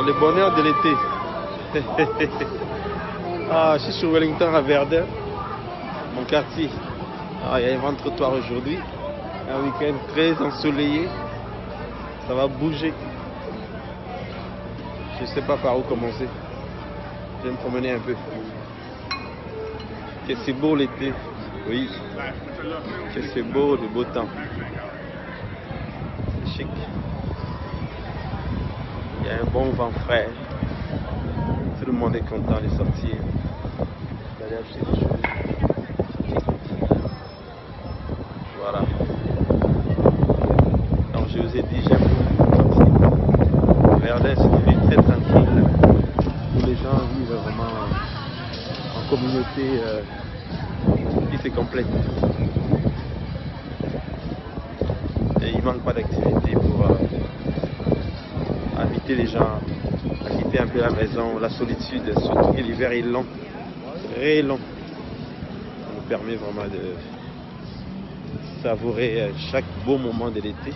Ah, le bonheur de l'été. Ah, je suis sur Wellington à Verdun, mon quartier. Ah, il y a un vent de trottoir aujourd'hui. Un week-end très ensoleillé. Ça va bouger. Je ne sais pas par où commencer. Je vais me promener un peu. Que c'est beau l'été. Oui. Que c'est beau le beau temps. C'est chic. Il y a un bon vent frais. Tout le monde est content de sortir, d'aller acheter des choses. Voilà. Donc je vous ai dit, j'aime beaucoup. Verdun, c'est une ville très tranquille, où les gens vivent vraiment en communauté qui se complète. Et il ne manque pas d'activité pour inviter les gens à quitter un peu la maison, la solitude, surtout que l'hiver est long, très long. Ça nous permet vraiment de savourer chaque beau moment de l'été.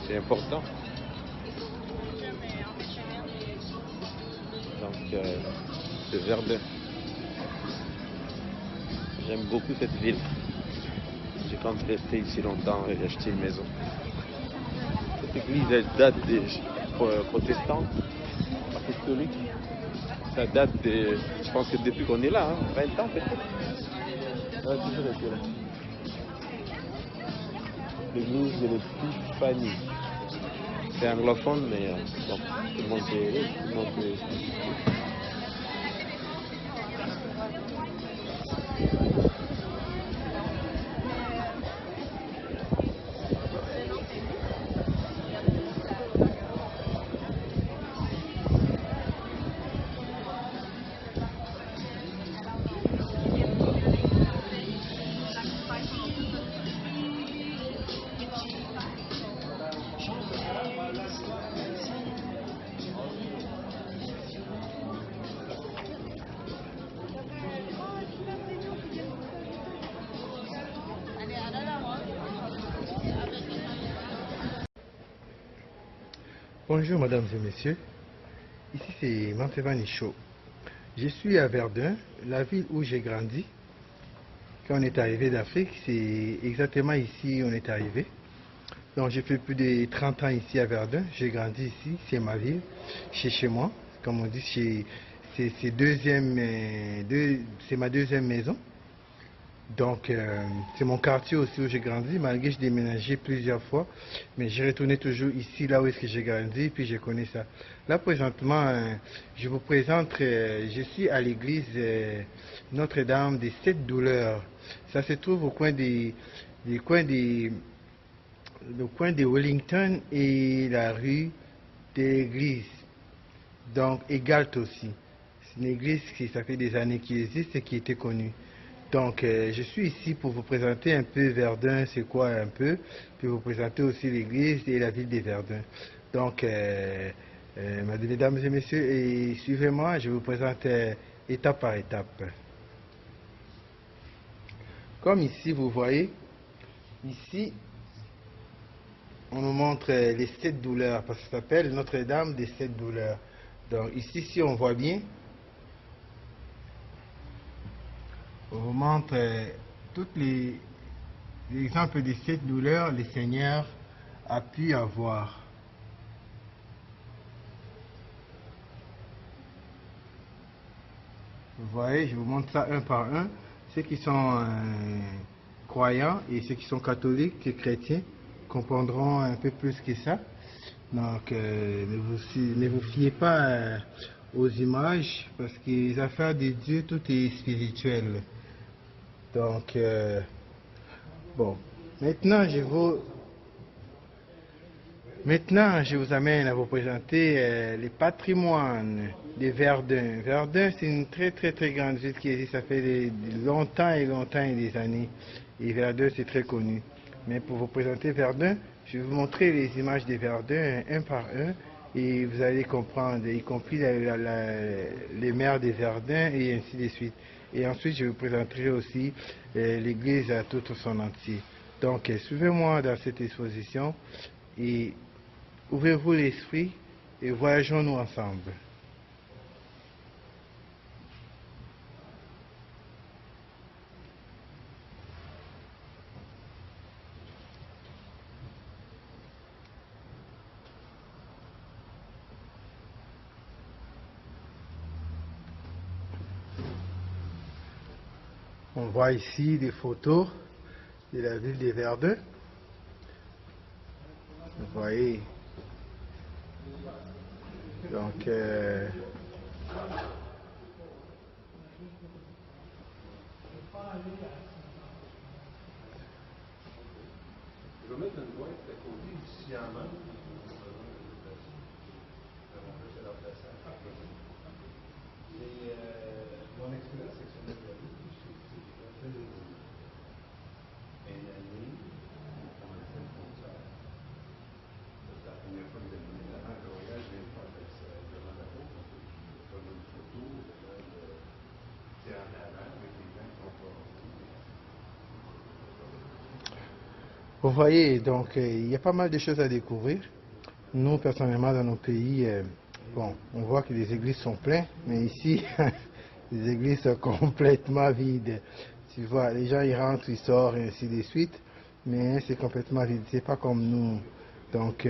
C'est important. Donc, c'est Verdun. J'aime beaucoup cette ville. Je compte rester ici longtemps et acheter une maison. Cette église, elle date des protestants, apostoliques. Ça date de, je pense que depuis qu'on est là, 20 ans peut-être. Elle a toujours été là. L'église de l'Épiphanie. C'est anglophone, mais bon, tout le monde peut. Bonjour mesdames et messieurs, ici c'est Manfevani Show. Je suis à Verdun, la ville où j'ai grandi. Quand on est arrivé d'Afrique, c'est exactement ici on est arrivé. Donc j'ai fait plus de 30 ans ici à Verdun, j'ai grandi ici, c'est ma ville, c'est chez moi. Comme on dit, c'est ma deuxième maison. Donc c'est mon quartier aussi où j'ai grandi, malgré que j'ai déménagé plusieurs fois, mais j'ai retourné toujours ici, là où est-ce que j'ai grandi, puis je connais ça. Là présentement, je vous présente, je suis à l'église Notre-Dame des Sept Douleurs. Ça se trouve au coin des coins le coin de Wellington et la rue des Églises, donc Egalt aussi. C'est une église qui, ça fait des années qu'il existe et qui était connue. Donc, je suis ici pour vous présenter un peu Verdun, c'est quoi un peu, puis vous présenter aussi l'église et la ville de Verdun. Donc, mesdames et messieurs, et suivez-moi, je vous présente étape par étape. Comme ici, vous voyez, ici, on nous montre les sept douleurs, parce que ça s'appelle Notre-Dame des Sept Douleurs. Donc, ici, si on voit bien, on vous montre tous les exemples de cette douleur le Seigneur a pu avoir. Vous voyez, je vous montre ça un par un. Ceux qui sont croyants et ceux qui sont catholiques et chrétiens comprendront un peu plus que ça. Donc, ne vous fiez pas aux images, parce que les affaires de Dieu, tout est spirituel. Donc, bon, maintenant je vous amène à vous présenter le patrimoine de Verdun. Verdun, c'est une très grande ville qui existe, ça fait longtemps et des années. Et Verdun, c'est très connu. Mais pour vous présenter Verdun, je vais vous montrer les images de Verdun un par un, et vous allez comprendre, y compris les maires de Verdun et ainsi de suite. Et ensuite, je vous présenterai aussi l'église à tout son entier. Donc, suivez-moi dans cette exposition et ouvrez-vous l'esprit et voyageons-nous ensemble. On voit ici des photos de la ville de Verdun. Vous voyez. Donc, vous voyez, donc il y a pas mal de choses à découvrir. Nous, personnellement, dans nos pays, bon, on voit que les églises sont pleines, mais ici, les églises sont complètement vides. Tu vois, les gens, ils rentrent, ils sortent, et ainsi de suite, mais c'est complètement vide. C'est pas comme nous. Donc,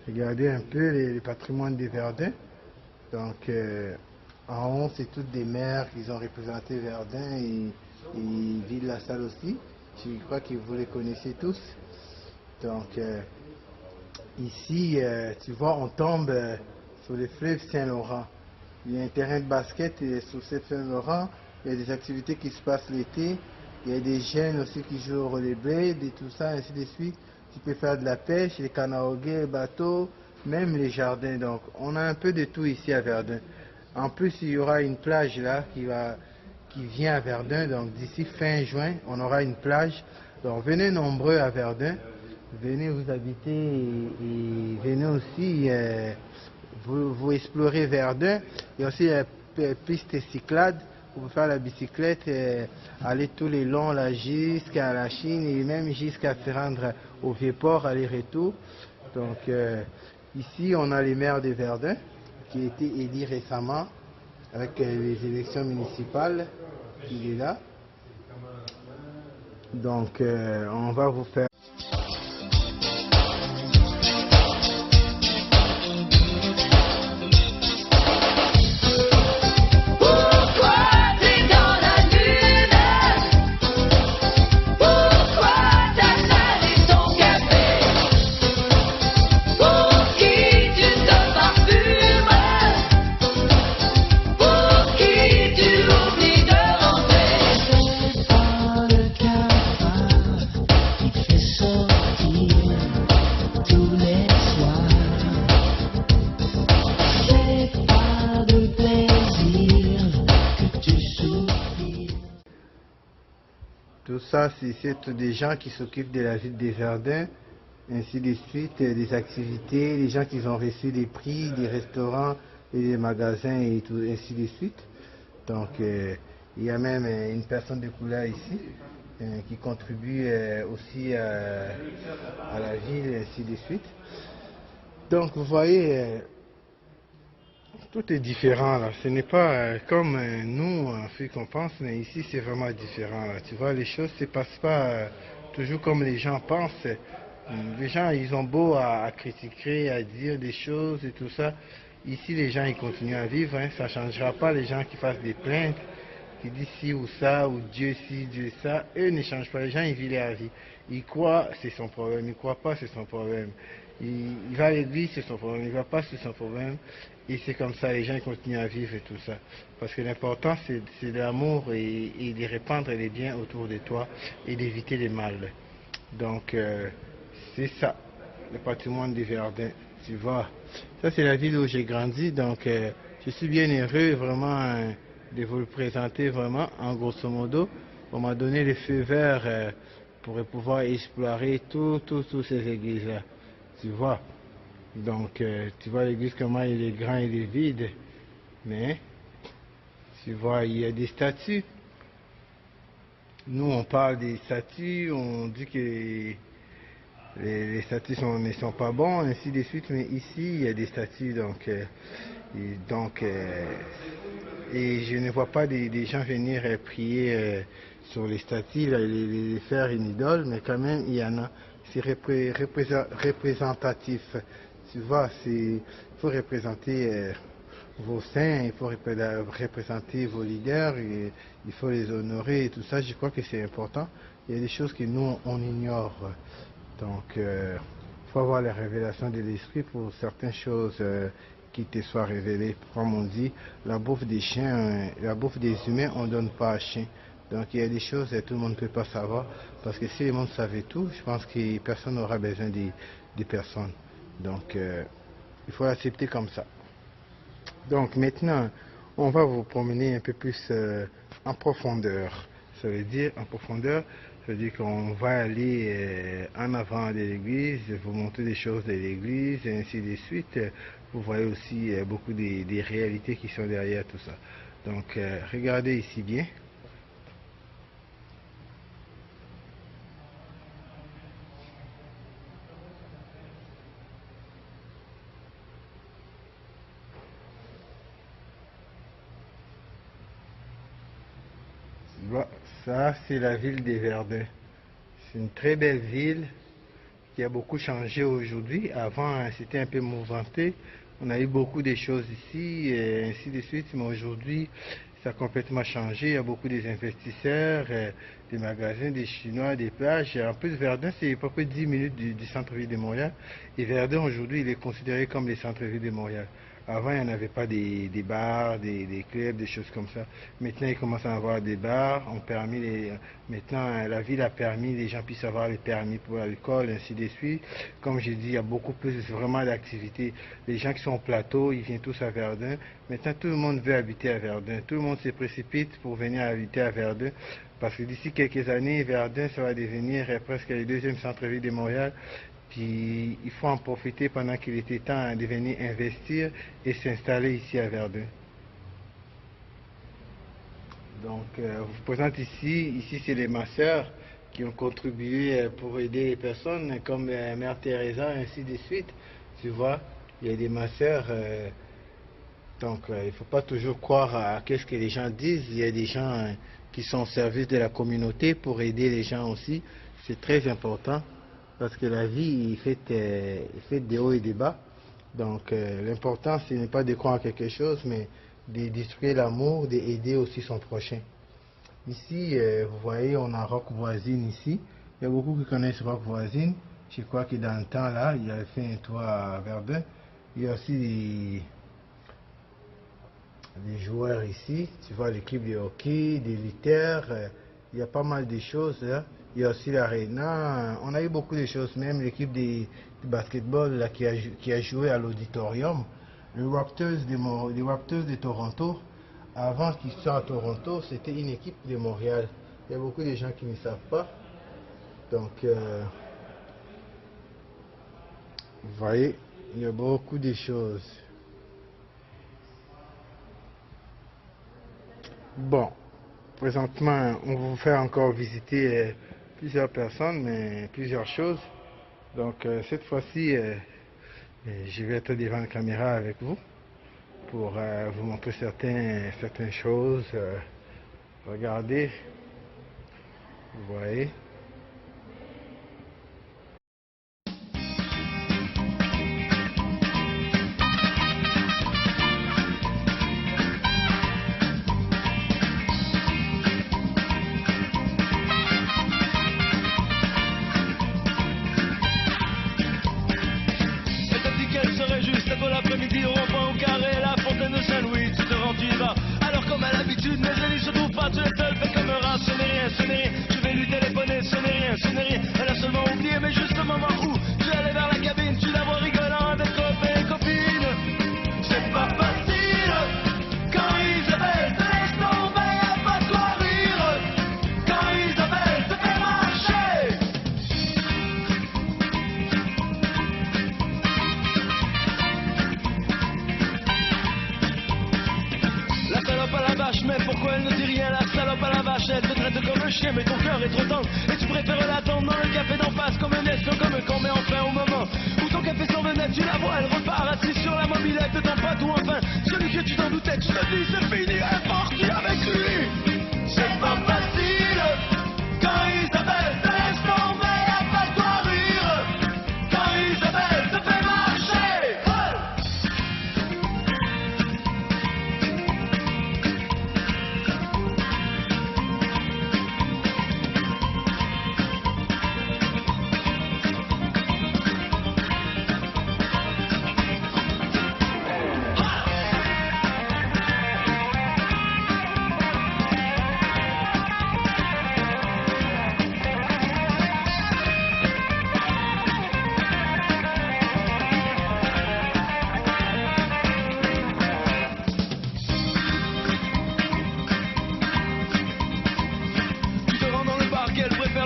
regardez un peu les patrimoines des Verdun. Donc, en haut, c'est toutes des maires qui ont représenté Verdun et Ville-la-Salle aussi. Je crois que vous les connaissez tous. Donc, ici, tu vois, on tombe sur le fleuve Saint-Laurent. Il y a un terrain de basket sur ce fleuve Saint-Laurent. Il y a des activités qui se passent l'été. Il y a des jeunes aussi qui jouent au rollerblade et tout ça, ainsi de suite. Tu peux faire de la pêche, les canoës, les bateaux, même les jardins. Donc, on a un peu de tout ici à Verdun. En plus, il y aura une plage là qui vient à Verdun. Donc, d'ici fin juin, on aura une plage. Donc, venez nombreux à Verdun. Venez vous habiter et venez aussi vous explorer Verdun. Il y a aussi la piste cyclade. Vous pouvez faire la bicyclette, aller tous les longs là jusqu'à la Chine et même jusqu'à se rendre au Vieux-Port, aller-retour. Donc ici on a les maires de Verdun qui a été élu récemment avec les élections municipales. Il est là. Donc on va vous faire tout ça, c'est des gens qui s'occupent de la ville des Verdun, ainsi de suite, des activités, les gens qui ont reçu des prix, des restaurants et des magasins et tout, ainsi de suite. Donc, il y a même une personne de couleur ici qui contribue aussi à la ville, ainsi de suite. Donc, vous voyez, tout est différent là. Ce n'est pas comme nous, en fait, qu'on pense, mais ici c'est vraiment différent là. Tu vois, les choses ne se passent pas toujours comme les gens pensent. Les gens, ils ont beau à critiquer, à dire des choses et tout ça. Ici, les gens, ils continuent à vivre. Hein. Ça ne changera pas les gens qui fassent des plaintes, qui disent ci ou ça, ou Dieu ci, Dieu ça. Eux ne changent pas. Les gens, ils vivent leur vie. Ils croient, c'est son problème. Ils ne croient pas, c'est son problème. Il va à l'église, c'est son problème. Il ne va pas, c'est son problème. Et c'est comme ça, les gens continuent à vivre et tout ça. Parce que l'important, c'est l'amour et de répandre les biens autour de toi et d'éviter les mal. Donc, c'est ça, le patrimoine du Verdun, tu vois. Ça, c'est la ville où j'ai grandi, donc je suis bien heureux vraiment de vous le présenter vraiment, en grosso modo. On m'a donné le feu vert pour pouvoir explorer toutes ces églises-là, tu vois. Donc, tu vois l'église comment il est grand, il est vide, mais tu vois, il y a des statues. Nous, on parle des statues, on dit que les statuts ne sont pas bons, ainsi de suite, mais ici, il y a des statuts, et je ne vois pas des gens venir prier sur les statues, les faire une idole, mais quand même, il y en a. C'est représentatif. Tu vois, il faut représenter vos saints, il faut représenter vos leaders, et il faut les honorer et tout ça. Je crois que c'est important. Il y a des choses que nous, on ignore. Donc, il faut avoir la révélation de l'esprit pour certaines choses qui te soient révélées. Comme on dit, la bouffe des chiens, la bouffe des humains, on ne donne pas à chien. Donc, il y a des choses que tout le monde ne peut pas savoir. Parce que si le monde savait tout, je pense que personne n'aura besoin des personnes. Donc, il faut l'accepter comme ça. Donc, maintenant, on va vous promener un peu plus en profondeur. Ça veut dire, en profondeur, ça veut dire qu'on va aller en avant de l'église, vous montrer des choses de l'église, et ainsi de suite. Vous voyez aussi beaucoup des réalités qui sont derrière tout ça. Donc, regardez ici bien. Ça, c'est la ville de Verdun. C'est une très belle ville qui a beaucoup changé aujourd'hui. Avant, c'était un peu mouvementé. On a eu beaucoup de choses ici, et ainsi de suite. Mais aujourd'hui, ça a complètement changé. Il y a beaucoup des investisseurs, des magasins, des Chinois, des plages. En plus, Verdun, c'est à peu près 10 minutes du centre-ville de Montréal. Et Verdun, aujourd'hui, il est considéré comme le centre-ville de Montréal. Avant, il n'y en avait pas des bars, des clubs, des choses comme ça. Maintenant, il commence à avoir des bars. Maintenant, la ville a permis, les gens puissent avoir les permis pour l'alcool, ainsi de suite. Comme je dis, il y a beaucoup plus vraiment d'activités. Les gens qui sont au plateau, ils viennent tous à Verdun. Maintenant, tout le monde veut habiter à Verdun. Tout le monde se précipite pour venir habiter à Verdun. Parce que d'ici quelques années, Verdun, ça va devenir presque le deuxième centre-ville de Montréal. Puis il faut en profiter pendant qu'il était temps de venir investir et s'installer ici à Verdun. Donc, je vous présente ici, c'est les masseurs qui ont contribué pour aider les personnes, comme Mère Teresa, ainsi de suite. Tu vois, il y a des masseurs, donc il ne faut pas toujours croire à ce que les gens disent. Il y a des gens qui sont au service de la communauté pour aider les gens aussi. C'est très important. Parce que la vie, il fait des hauts et des bas. Donc, l'important, ce n'est pas de croire à quelque chose, mais de distribuer l'amour, d'aider aussi son prochain. Ici, vous voyez, on a Rock Voisine ici. Il y a beaucoup qui connaissent Rock Voisine. Je crois que dans le temps, là, il a fait un toit à Verdun. Il y a aussi des joueurs ici. Tu vois l'équipe de hockey, des lutteurs. Il y a pas mal de choses là. Il y a aussi l'aréna. On a eu beaucoup de choses, même l'équipe de basketball là, qui a joué à l'auditorium. Les Raptors de Toronto, avant qu'ils soient à Toronto, c'était une équipe de Montréal. Il y a beaucoup de gens qui ne savent pas. Donc, vous voyez, il y a beaucoup de choses. Bon. Présentement, on va vous faire encore visiter plusieurs personnes, mais plusieurs choses. Donc, cette fois-ci, je vais être devant la caméra avec vous pour vous montrer certaines choses. Regardez, vous voyez. Alors comme à l'habitude, mes amis se trouvent pas, tu es seul, fais comme un rat, ce n'est rien, je vais lui téléphoner. vache, mais pourquoi elle ne dit rien, la salope à la vache? Elle te traite comme un chien, mais ton cœur est trop tendre. Et tu préfères l'attendre dans le café d'en face, comme un espion, comme un con, mais enfin au moment où ton café s'en venait, tu la vois, elle repart assise sur la mobilette de ton pote, ou enfin, celui que tu t'en doutais, tu te dis, c'est fini, elle est partie avec lui. C'est pas facile, quand Isabelle te laisse tomber, y'a pas de quoi rire. Quand Isabelle te fait marcher,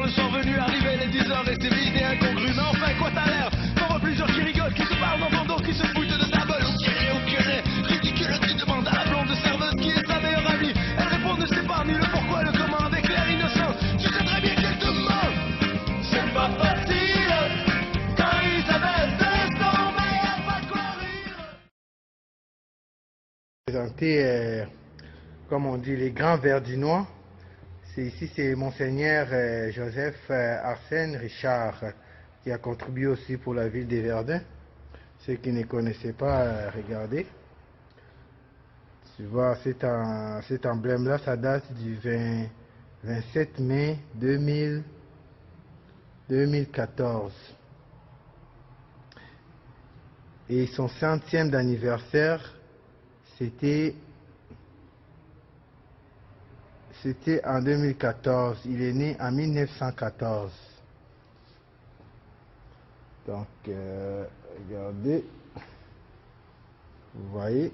le soir venu, arriver les 10h et c'est vide et incongru. Mais enfin, quoi t'as l'air? T'en vois plusieurs qui rigolent, qui se parlent dans ton dos, qui se foutent de ta gueule. Au curé, ridicule, tu demandes à la blonde serveuse qui est ta meilleure amie. Elle répond ne sait pas ni le pourquoi, le comment, avec l'air innocent. Tu sais très bien qu'elle te ment. C'est pas facile, quand Isabelle te laisse tomber, y'a pas de quoi rire. Présenter, comme on dit, les grands Verdinois. Ici, c'est Monseigneur Joseph Arsène Richard qui a contribué aussi pour la ville des Verdun. Ceux qui ne connaissaient pas, regardez. Tu vois, cet emblème-là, ça date du 27 mai 2014. Et son 100e anniversaire, c'était en 2014. Il est né en 1914. Donc, regardez. Vous voyez.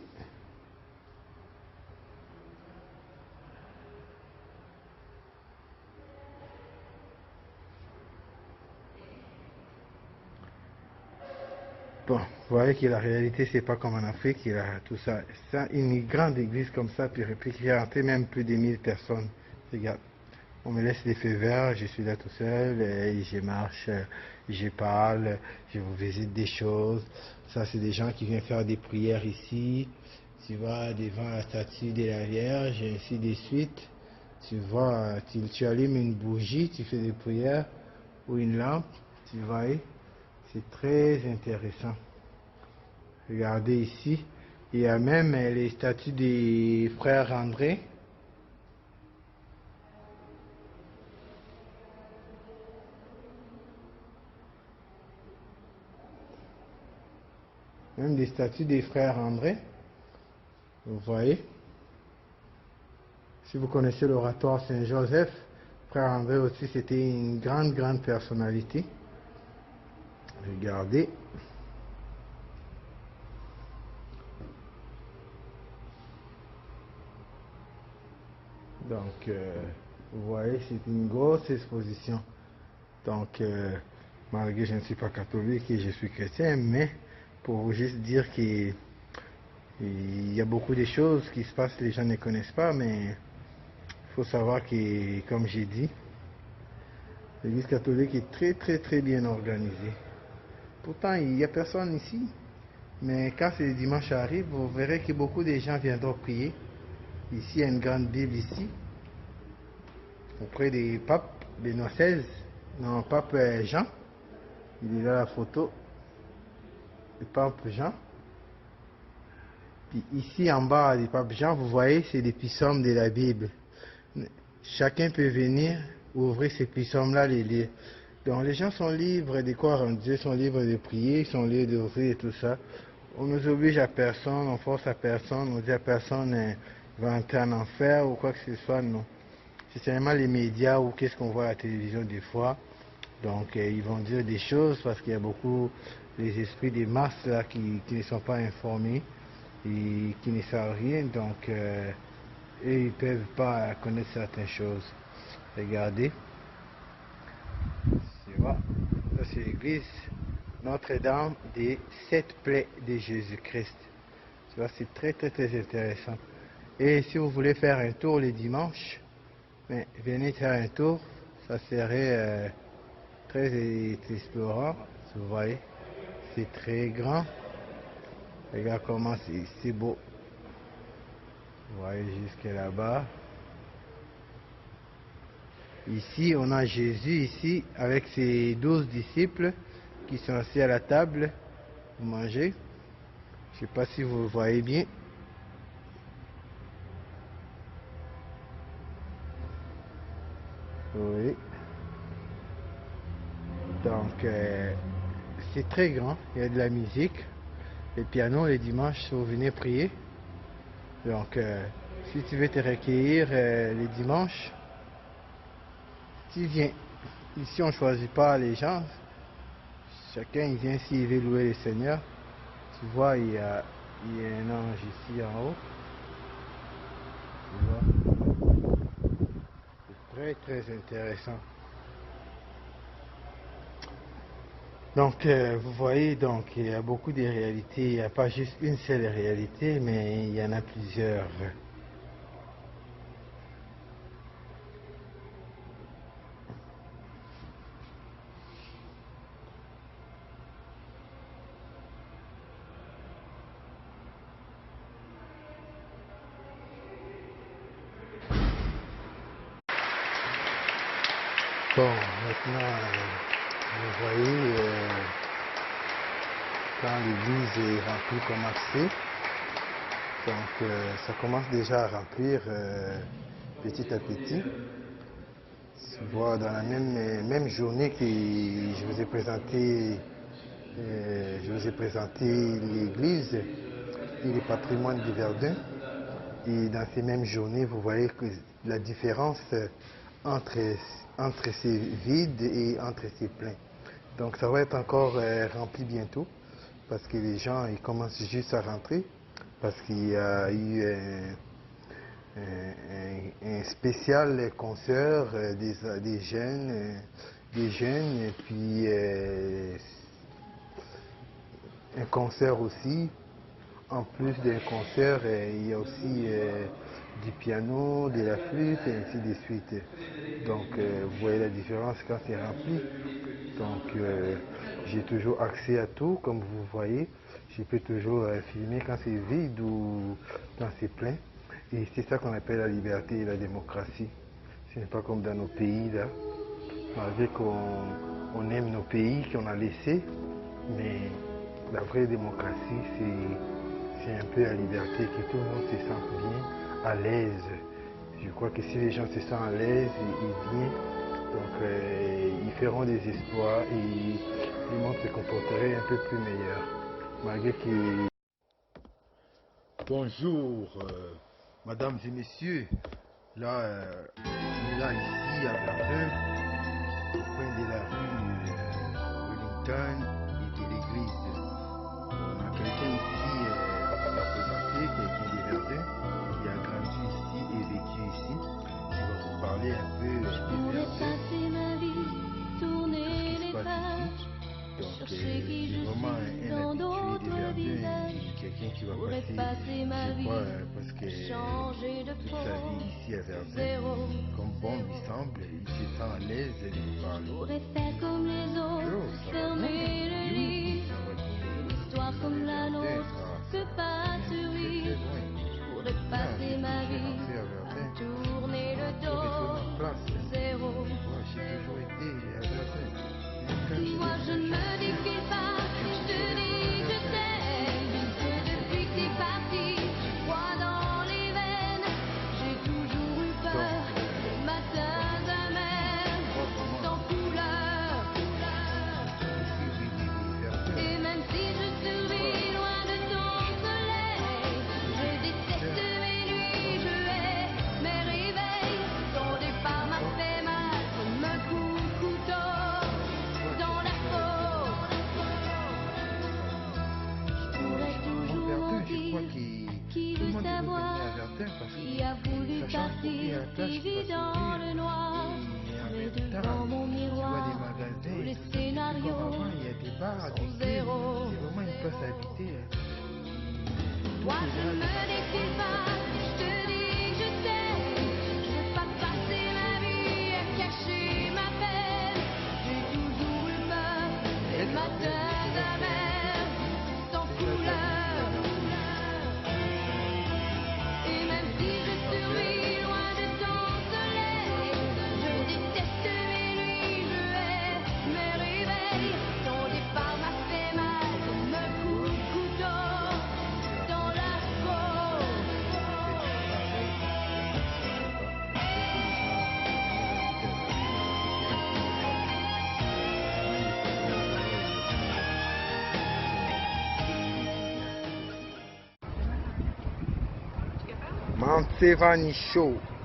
Bon, vous voyez que la réalité, c'est pas comme en Afrique, il a tout ça. Une grande église comme ça, puis qui a rentré même plus de 1000 personnes. Regarde, on me laisse les feux verts, je suis là tout seul, et je marche, je parle, je vous visite des choses. Ça, c'est des gens qui viennent faire des prières ici. Tu vas devant la statue de la Vierge, et ainsi de suite. Tu vois, tu allumes une bougie, tu fais des prières, ou une lampe, tu vois. C'est très intéressant. Regardez ici, il y a même les statues des frères André. Même des statues des frères André. Vous voyez. Si vous connaissez l'oratoire Saint-Joseph, frère André aussi, c'était une grande personnalité. Regardez. Donc, vous voyez, c'est une grosse exposition. Donc, malgré que je ne suis pas catholique et je suis chrétien, mais pour vous juste dire qu'il y a beaucoup de choses qui se passent, les gens ne connaissent pas, mais il faut savoir que, comme j'ai dit, l'église catholique est très bien organisée. Pourtant, il n'y a personne ici, mais quand le dimanche arrive, vous verrez que beaucoup de gens viendront prier. Ici, il y a une grande Bible ici, auprès des papes, Benoît XVI, non, pape Jean. Il est là la photo, le pape Jean. Puis ici, en bas du pape Jean, vous voyez, c'est des psaumes de la Bible. Chacun peut venir ouvrir ces psaumes-là, les lire. Donc les gens sont libres de croire en Dieu, sont libres de prier, sont libres d'ouvrir et tout ça. On ne nous oblige à personne, on force à personne, on dit à personne va entrer en enfer ou quoi que ce soit, non. C'est seulement les médias ou qu'est-ce qu'on voit à la télévision des fois. Donc ils vont dire des choses parce qu'il y a beaucoup les esprits des masses là qui ne sont pas informés et qui ne savent rien. Donc eux ils ne peuvent pas connaître certaines choses. Regardez. Tu vois, ça c'est l'église Notre-Dame des 7 plaies de Jésus-Christ. Tu vois, c'est très intéressant. Et si vous voulez faire un tour les dimanches, mais venez faire un tour, ça serait très explorant. Vous voyez, c'est très grand. Regarde comment c'est beau. Vous voyez jusque là-bas. Ici, on a Jésus ici avec ses 12 disciples qui sont assis à la table pour manger. Je ne sais pas si vous le voyez bien. Oui. Donc, c'est très grand. Il y a de la musique. Les pianos, les dimanches, si vous venez prier. Donc, si tu veux te recueillir les dimanches, tu viens. Ici, on ne choisit pas les gens. Chacun il vient s'il veut louer le Seigneur. Tu vois, il y a un ange ici en haut. Tu vois. C'est très très intéressant. Donc, vous voyez, donc, il y a beaucoup de réalités. Il n'y a pas juste une seule réalité, mais il y en a plusieurs. Bon, maintenant, vous voyez, quand l'église est remplie comme assez, donc ça commence déjà à remplir petit à petit. Tu vois, dans la même journée que je vous ai présenté l'église et le patrimoine du Verdun, et dans ces mêmes journées, vous voyez que la différence entre ces vides et entre ces pleins. Donc ça va être encore rempli bientôt parce que les gens ils commencent juste à rentrer parce qu'il y a eu un spécial concert des jeunes et puis un concert aussi. En plus d'un concert, il y a aussi du piano, de la flûte et ainsi de suite. Donc vous voyez la différence quand c'est rempli. Donc j'ai toujours accès à tout, comme vous voyez. Je peux toujours filmer quand c'est vide ou quand c'est plein. Et c'est ça qu'on appelle la liberté et la démocratie. Ce n'est pas comme dans nos pays là. Malgré qu'on aime nos pays qu'on a laissés, mais la vraie démocratie c'est un peu la liberté, que tout le monde se sente bien, à l'aise. Je crois que si les gens se sentent à l'aise et bien, donc ils feront des exploits et le monde se comporterait un peu plus meilleur. Malgré que... Bonjour, mesdames et messieurs. Là, on est là ici à Verdun, au coin de la rue Wellington et de l'église. On a quelqu'un ici à présenter, quelqu'un de Verdun, qui a grandi ici et vécu ici, qui va vous parler un peu de Verdun, tout ce qui se passe ici. Donc c'est vraiment un habitué de Verdun et quelqu'un qui va passer, je crois, parce que toute sa vie ici à Verdun, comme bon lui semble, il se sent à l'aise de parler. Pourrais faire comme les autres, fermer le lit. Une histoire comme la nôtre, que pas sourire. Pourrais passer ma vie à tourner le dos, zéro. J'ai toujours été à Verdun. Moi je ne me défie pas, je te dis que je t'aime. Que depuis que t'es parti, je crois dans les veines. J'ai toujours eu peur des matins amers, sans couleur. Et même si je survis loin de ton soleil, je déteste mes nuits, je hais mes réveils. Ton départ m'a fait mal comme un coup de couteau dans la peau. Je pourrais toujours mentir, qui veut savoir, qui a voulu partir, qui vit dans le noir. Mais devant mon miroir, tous les scénarios sont zéro. C'est vraiment une place à habiter. Moi je ne me défie pas, je te dis Mansevani Show.